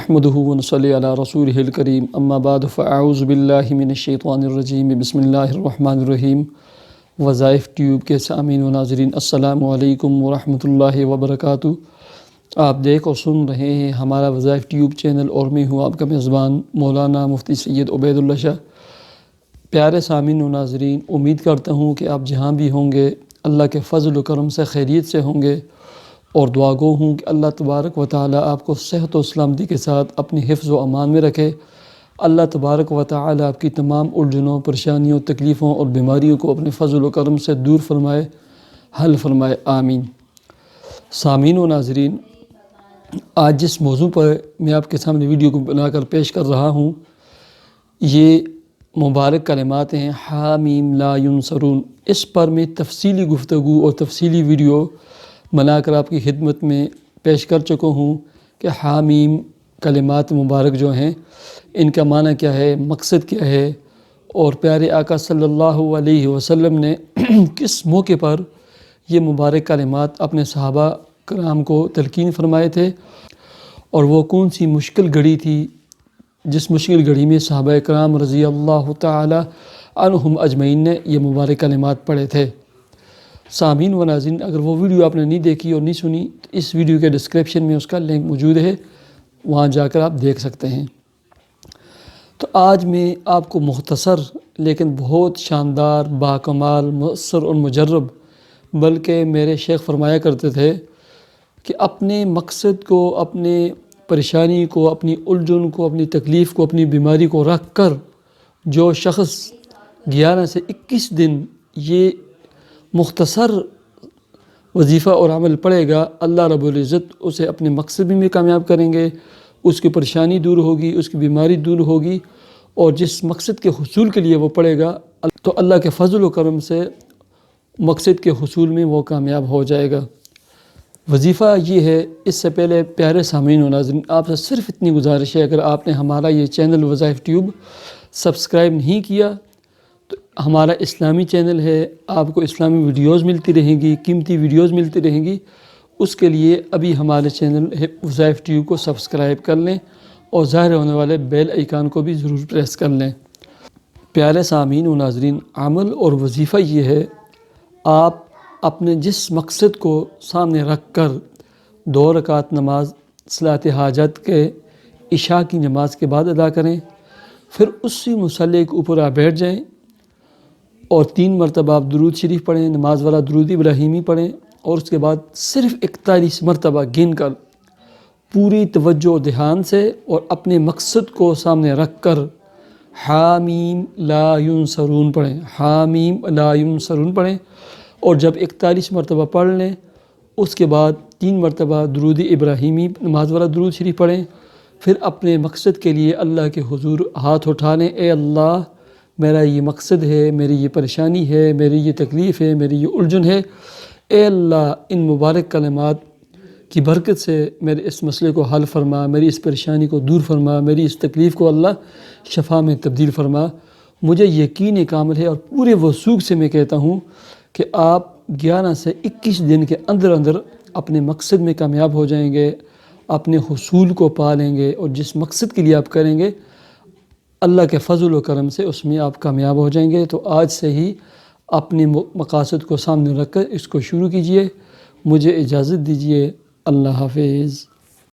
نحمده ونصلي على رسوله الكريم اما بعد فاعوذ باللہ من الشیطان الرجیم بسم اللہ الرحمن الرحیم۔ وظائف ٹیوب کے سامعین و ناظرین السلام علیکم ورحمۃ اللہ وبرکاتہ۔ آپ دیکھ اور سن رہے ہیں ہمارا وظائف ٹیوب چینل اور میں ہوں آپ کا میزبان مولانا مفتی سید عبید اللہ شاہ۔ پیارے سامعین و ناظرین، امید کرتا ہوں کہ آپ جہاں بھی ہوں گے اللہ کے فضل و کرم سے خیریت سے ہوں گے، اور دعا گو ہوں کہ اللہ تبارک و تعالیٰ آپ کو صحت و سلامتی کے ساتھ اپنی حفظ و امان میں رکھے۔ اللہ تبارک و تعالیٰ آپ کی تمام الجھنوں، پریشانیوں، تکلیفوں اور بیماریوں کو اپنے فضل و کرم سے دور فرمائے، حل فرمائے، آمین۔ سامعین و ناظرین، آج جس موضوع پر میں آپ کے سامنے ویڈیو کو بنا کر پیش کر رہا ہوں، یہ مبارک کلمات ہیں حامیم لا ینصرون۔ اس پر میں تفصیلی گفتگو اور تفصیلی ویڈیو بنا کر آپ کی خدمت میں پیش کر چکا ہوں کہ حامیم کلمات مبارک جو ہیں ان کا معنی کیا ہے، مقصد کیا ہے، اور پیارے آقا صلی اللہ علیہ وسلم نے کس موقع پر یہ مبارک کلمات اپنے صحابہ کرام کو تلقین فرمائے تھے، اور وہ کون سی مشکل گھڑی تھی جس مشکل گھڑی میں صحابہ کرام رضی اللہ تعالی عنہم اجمعین نے یہ مبارک کلمات پڑھے تھے۔ سامعین و ناظرین، اگر وہ ویڈیو آپ نے نہیں دیکھی اور نہیں سنی تو اس ویڈیو کے ڈسکرپشن میں اس کا لنک موجود ہے، وہاں جا کر آپ دیکھ سکتے ہیں۔ تو آج میں آپ کو مختصر لیکن بہت شاندار، باکمال، مؤثر اور مجرب، بلکہ میرے شیخ فرمایا کرتے تھے کہ اپنے مقصد کو، اپنے پریشانی کو، اپنی الجھن کو، اپنی تکلیف کو، اپنی بیماری کو رکھ کر جو شخص 11 سے 21 دن یہ مختصر وظیفہ اور عمل پڑے گا، اللہ رب العزت اسے اپنے مقصد میں کامیاب کریں گے، اس کی پریشانی دور ہوگی، اس کی بیماری دور ہوگی، اور جس مقصد کے حصول کے لیے وہ پڑے گا تو اللہ کے فضل و کرم سے مقصد کے حصول میں وہ کامیاب ہو جائے گا۔ وظیفہ یہ ہے۔ اس سے پہلے پیارے سامعین و ناظرین، آپ سے صرف اتنی گزارش ہے، اگر آپ نے ہمارا یہ چینل وظائف ٹیوب سبسکرائب نہیں کیا تو ہمارا اسلامی چینل ہے، آپ کو اسلامی ویڈیوز ملتی رہیں گی، قیمتی ویڈیوز ملتی رہیں گی۔ اس کے لیے ابھی ہمارے چینل وظائف ٹیوب کو سبسکرائب کر لیں اور ظاہر ہونے والے بیل آئیکن کو بھی ضرور پریس کر لیں۔ پیارے سامعین و ناظرین، عمل اور وظیفہ یہ ہے، آپ اپنے جس مقصد کو سامنے رکھ کر 2 رکعت نماز صلاۃ حاجت کے عشاء کی نماز کے بعد ادا کریں، پھر اسی مصلی کے اوپر آپ بیٹھ جائیں اور 3 مرتبہ آپ درود شریف پڑھیں، نماز والا درود ابراہیمی پڑھیں، اور اس کے بعد صرف 41 مرتبہ گن کر پوری توجہ و دھیان سے اور اپنے مقصد کو سامنے رکھ کر حامیم لا ینصرون پڑھیں، حامیم لا ینصرون پڑھیں، اور جب 41 مرتبہ پڑھ لیں اس کے بعد 3 مرتبہ درود ابراہیمی نماز والا درود شریف پڑھیں، پھر اپنے مقصد کے لیے اللہ کے حضور ہاتھ اٹھا لیں، اے اللہ میرا یہ مقصد ہے، میری یہ پریشانی ہے، میری یہ تکلیف ہے، میری یہ الجھن ہے، اے اللہ ان مبارک کلمات کی برکت سے میرے اس مسئلے کو حل فرما، میری اس پریشانی کو دور فرما، میری اس تکلیف کو اللہ شفا میں تبدیل فرما۔ مجھے یقین کامل ہے اور پورے وثوق سے میں کہتا ہوں کہ آپ 11 سے 21 دن کے اندر اندر اپنے مقصد میں کامیاب ہو جائیں گے، اپنے حصول کو پا لیں گے، اور جس مقصد کے لیے آپ کریں گے اللہ کے فضل و کرم سے اس میں آپ کامیاب ہو جائیں گے۔ تو آج سے ہی اپنے مقاصد کو سامنے رکھ کر اس کو شروع کیجئے۔ مجھے اجازت دیجئے، اللہ حافظ۔